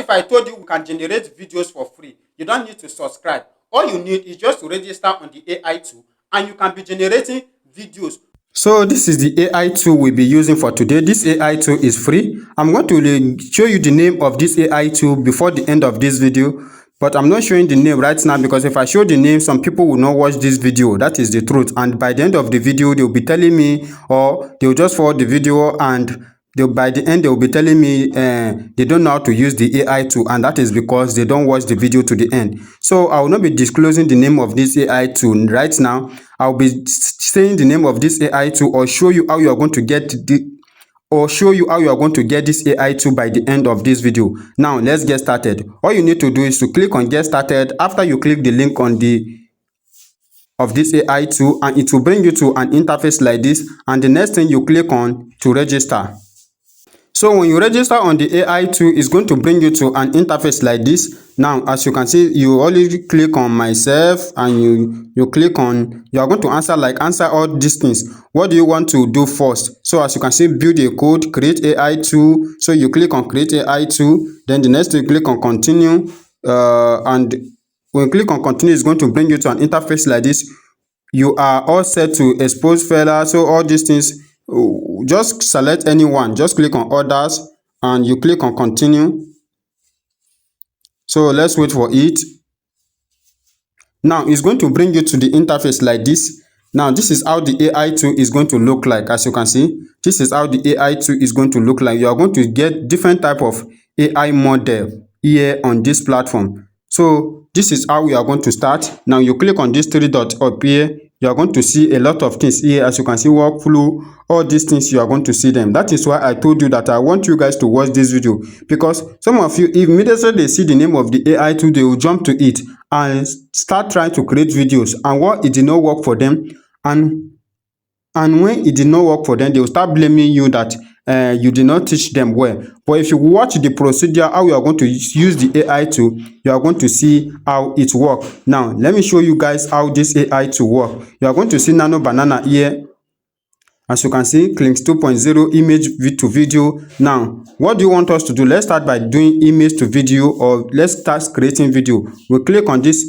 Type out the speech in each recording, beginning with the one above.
if I told you we can generate videos for free? You don't need to subscribe. All you need is just to register on the AI tool and you can be generating videos. So this is the AI tool we'll be using for today. This AI tool is free. I'm going to show you the name of this AI tool before the end of this video, but I'm not showing the name right now because if I show the name, some people will not watch this video. That is the truth. And by the end of the video, they'll be telling me, or they'll just forward the video and by the end they will be telling me they don't know how to use the AI tool, and that is because they don't watch the video to the end. So I will not be disclosing the name of this AI tool right now. I'll be saying the name of this AI tool or show you how you are going to get this AI tool by the end of this video. Now let's get started. All you need to do is to click on get started. After you click the link on of this AI tool, and it will bring you to an interface like this, and the next thing you click on to register. So when you register on the AI tool, it's going to bring you to an interface like this. Now, as you can see, you already click on myself and you click on, you are going to answer all these things. What do you want to do first? So as you can see, build a code, create AI tool. So you click on create AI tool. Then the next you click on continue. And when you click on continue, it's going to bring you to an interface like this. You are all set to expose further. So all these things, just select anyone, just click on others and you click on continue. So let's wait for it. Now it's going to bring you to the interface like this. Now this is how the AI tool is going to look like. As you can see, this is how the AI tool is going to look like. You are going to get different type of AI model here on this platform. So this is how we are going to start. Now you click on this three dots up here. You are going to see a lot of things here. As you can see, workflow, all these things, you are going to see them. That is why I told you that I want you guys to watch this video, because some of you, immediately they see the name of the AI tool, they will jump to it and start trying to create videos, and what it did not work for them, and when it did not work for them, they will start blaming you that you did not teach them well. But if you watch the procedure, how you are going to use the AI tool, you are going to see how it works. Now, let me show you guys how this AI tool works. You are going to see Nano Banana here. As you can see, Clinks 2.0 image to video. Now, what do you want us to do? Let's start by doing image to video, or let's start creating video. We click on this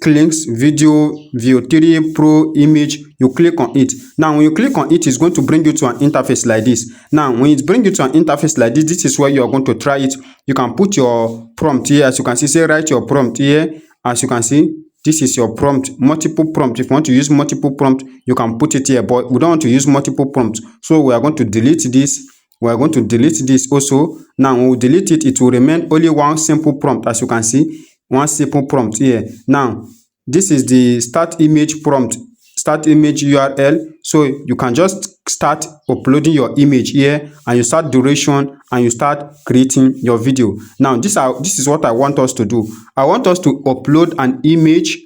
Clinks video VO3 Pro image. You click on it. Now when you click on it, it's going to bring you to an interface like this. Now when it brings you to an interface like this, this is where you are going to try it. You can put your prompt here. As you can see, say write your prompt here. As you can see, this is your prompt, multiple prompt. If you want to use multiple prompt, you can put it here, but we don't want to use multiple prompts, so we are going to delete this. We are going to delete this also. Now when we delete it, it will remain only one simple prompt. As you can see, one simple prompt here. Now this is the start image prompt, start image URL. So you can just start uploading your image here, and you start duration, and you start creating your video. Now this is what I want us to do. I want us to upload an image.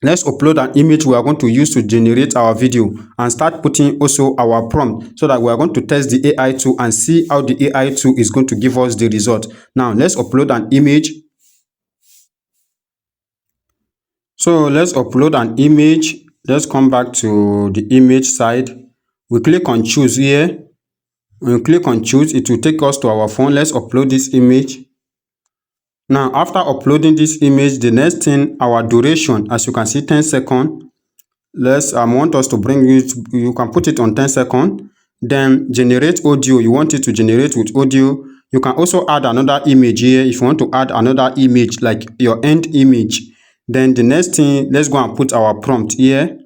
Let's upload an image we are going to use to generate our video, and start putting also our prompt, so that we are going to test the AI tool and see how the AI tool is going to give us the result. Now let's upload an image. So let's upload an image. Let's come back to the image side. We click on choose here. When we click on choose, it will take us to our phone. Let's upload this image. Now after uploading this image, the next thing, our duration, as you can see, 10 seconds. I want us to bring it, you can put it on 10 seconds. Then generate audio. You want it to generate with audio. You can also add another image here if you want to add another image, like your end image. Then the next thing, let's go and put our prompt here.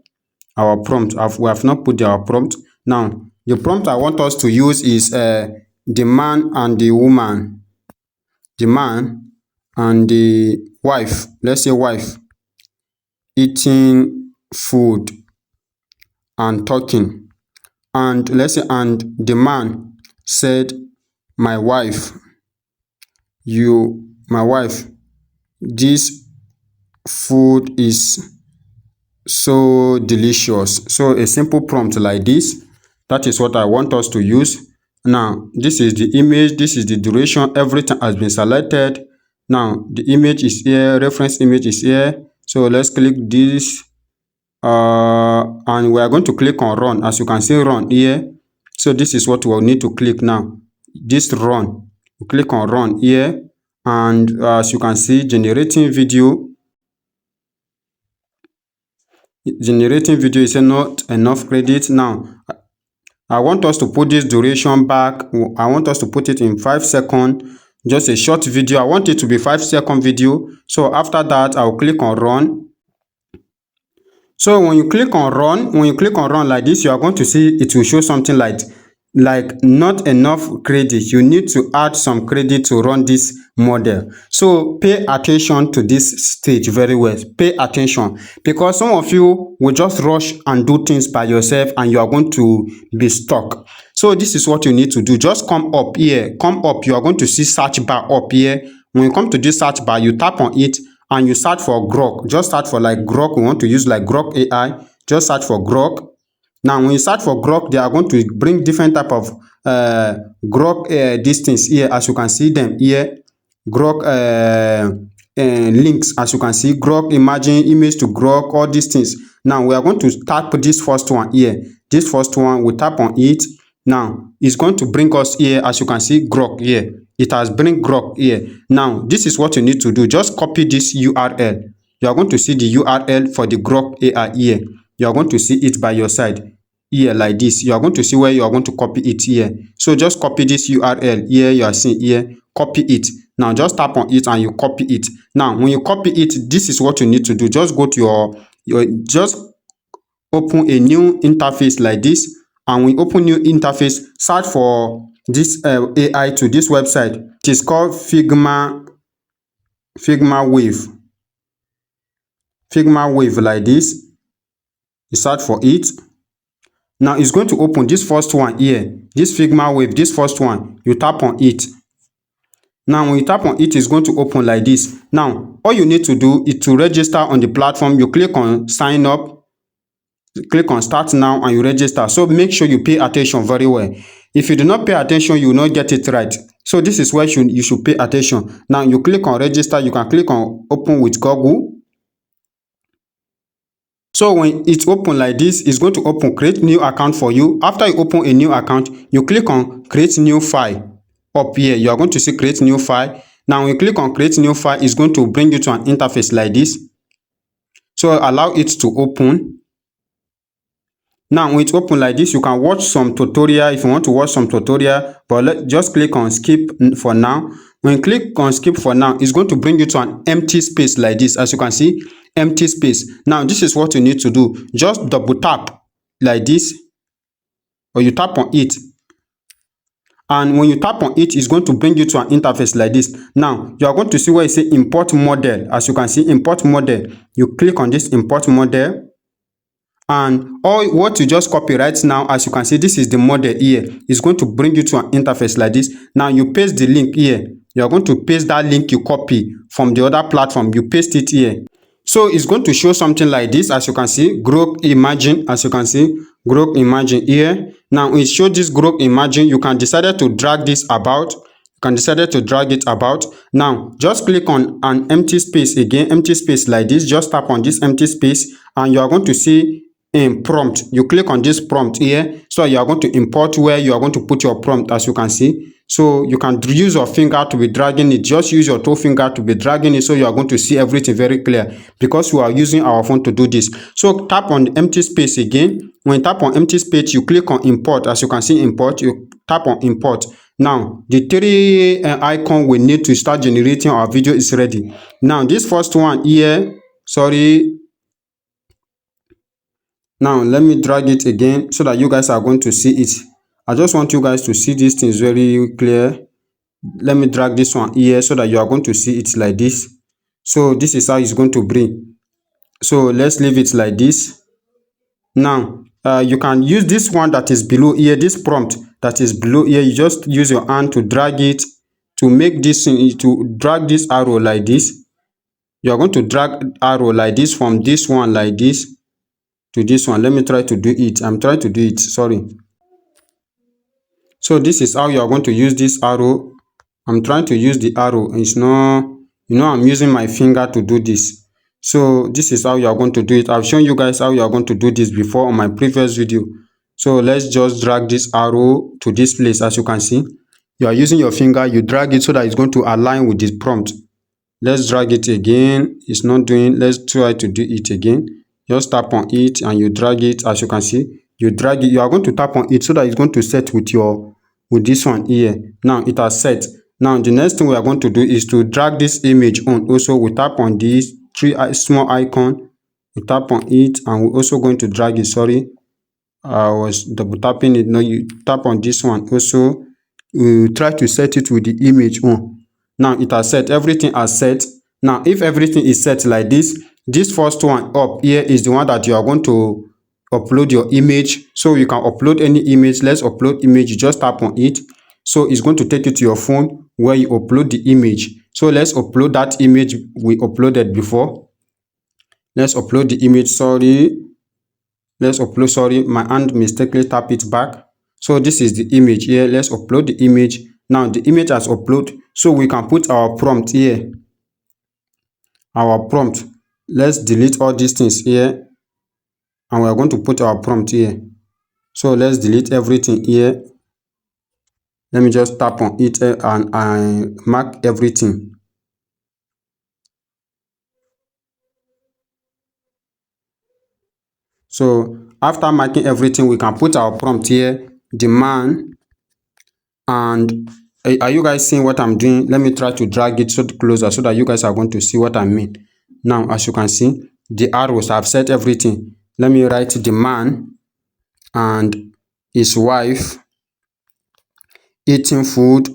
Our prompt, we have not put our prompt. Now the prompt I want us to use is the man and the woman. The man and the wife, let's say wife, eating food and talking. And let's say, and the man said, my wife, this food is so delicious. So a simple prompt like this, that is what I want us to use. Now this is the image, this is the duration, everything has been selected. Now the image is here, reference image is here. So let's click this and we are going to click on run. As you can see, run here. So this is what we'll need to click now, this run. we click on run here, and as you can see, generating video is not enough credit. Now I want us to put this duration back. I want us to put it in 5 seconds, just a short video. I want it to be 5 second video. So after that, I'll click on run. So when you click on run like this, you are going to see it will show something like not enough credit. You need to add some credit to run this model. So pay attention to this stage very well. Pay attention, because some of you will just rush and do things by yourself and you are going to be stuck. So this is what you need to do. Just come up here, come up. You are going to see search bar up here. When you come to this search bar, you tap on it and you search for Grok. Just search for like Grok. We want to use like Grok AI. Just search for Grok. Now when you search for Grok, they are going to bring different type of Grok these things here, as you can see them here. Grok links, as you can see, Grok image to Grok, all these things. Now we are going to tap this first one here. This first one, we tap on it. Now it's going to bring us here, as you can see, Grok here. It has bring Grok here. Now this is what you need to do. Just copy this URL. You are going to see the URL for the Grok AI here. You are going to see it by your side here like this. You are going to see where you are going to copy it here. So just copy this URL here. You are seeing here. Copy it. Now just tap on it and you copy it. Now when you copy it, this is what you need to do. Just go to just open a new interface like this. And when you open new interface, search for this AI to this website. It is called Figma Wave. Figma Wave like this. You search for it. Now it's going to open this first one here. This Figma Wave, this first one. You tap on it. Now when you tap on it, it's going to open like this. Now all you need to do is to register on the platform. You click on sign up. Click on start now and you register. So make sure you pay attention very well. If you do not pay attention, you will not get it right. So this is why you should pay attention. Now you click on register. You can click on open with Google. So when it's open like this, it's going to open create new account for you. After you open a new account, you click on create new file. Up here, you are going to see create new file. Now when you click on create new file, it's going to bring you to an interface like this. So allow it to open. Now when it's open like this, you can watch some tutorial if you want to watch some tutorial, but just click on skip for now. When you click on skip for now, it's going to bring you to an empty space like this. As you can see, empty space. Now this is what you need to do. Just double tap like this, or you tap on it. And when you tap on it, it's going to bring you to an interface like this. Now you are going to see where it says import model. As you can see, import model. You click on this import model. And all what you just copy right now, as you can see, this is the model here. It's going to bring you to an interface like this. Now you paste the link here. You are going to paste that link you copy from the other platform. You paste it here. So it's going to show something like this. As you can see, Grok Imagine. As you can see, Grok Imagine here. Now it shows this Grok Imagine. You can decide to drag this about. You can decide to drag it about. Now just click on an empty space again. Empty space like this. Just tap on this empty space and you are going to see in prompt. You click on this prompt here, so you are going to import where you are going to put your prompt, as you can see. So you can use your finger to be dragging it. Just use your toe finger to be dragging it, so you are going to see everything very clear, because we are using our phone to do this. So tap on the empty space again. When you tap on empty space, you click on import. As you can see, import. You tap on import. Now the three icon we need to start generating our video is ready. Now this first one here, sorry. Now let me drag it again so that you guys are going to see it. I just want you guys to see these things very clear. Let me drag this one here so that you are going to see it like this. So this is how it's going to bring. So let's leave it like this. Now you can use this one that is below here, this prompt that is below here. You just use your hand to drag it, to make this, to drag this arrow like this. You are going to drag arrow like this from this one like this to this one. Let me try to do it. I'm trying to do it, sorry. So this is how you are going to use this arrow. I'm trying to use the arrow. It's not, I'm using my finger to do this. So this is how you are going to do it. I've shown you guys how you are going to do this before on my previous video. So let's just drag this arrow to this place. As you can see, you are using your finger, you drag it so that it's going to align with the prompt. Let's drag it again. It's not doing. Let's try to do it again. Just tap on it and you drag it. As you can see, you drag it. You are going to tap on it so that it's going to set with this one here. Now it has set. Now the next thing we are going to do is to drag this image on. Also, we tap on this small icon. We tap on it and we're also going to drag it. Sorry, I was double tapping it. Now you tap on this one. Also, we try to set it with the image on. Now it has set. Everything has set. Now if everything is set like this first one up here is the one that you are going to upload your image. So you can upload any image. Let's upload image. You just tap on it. So it's going to take you to your phone where you upload the image. So let's upload that image we uploaded before. Let's upload the image. Sorry, my hand mistakenly tap it back. So this is the image here. Let's upload the image. Now the image has uploaded, so we can put our prompt here. Our prompt. Let's delete all these things here, and we are going to put our prompt here. So let's delete everything here. Let me just tap on it and I mark everything. So after marking everything, we can put our prompt here, the man. And are you guys seeing what I'm doing? Let me try to drag it so closer so that you guys are going to see what I mean. Now, as you can see, the arrows have set everything. Let me write the man and his wife eating food.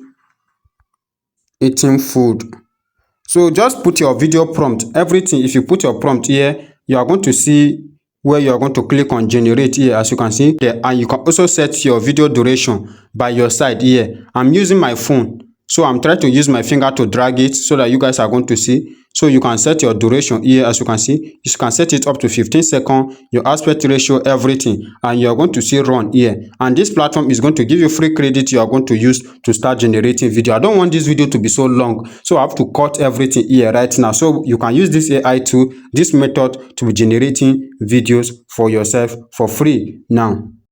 So just put your video prompt, everything. If you put your prompt here, you are going to see where you are going to click on generate here, as you can see there. And you can also set your video duration by your side here. I'm using my phone, so I'm trying to use my finger to drag it so that you guys are going to see. So you can set your duration here, as you can see. You can set it up to 15 seconds, your aspect ratio, everything, and you are going to see run here. And this platform is going to give you free credit you are going to use to start generating video. I don't want this video to be so long, so I have to cut everything here right now. So you can use this AI tool, this method, to be generating videos for yourself for free now.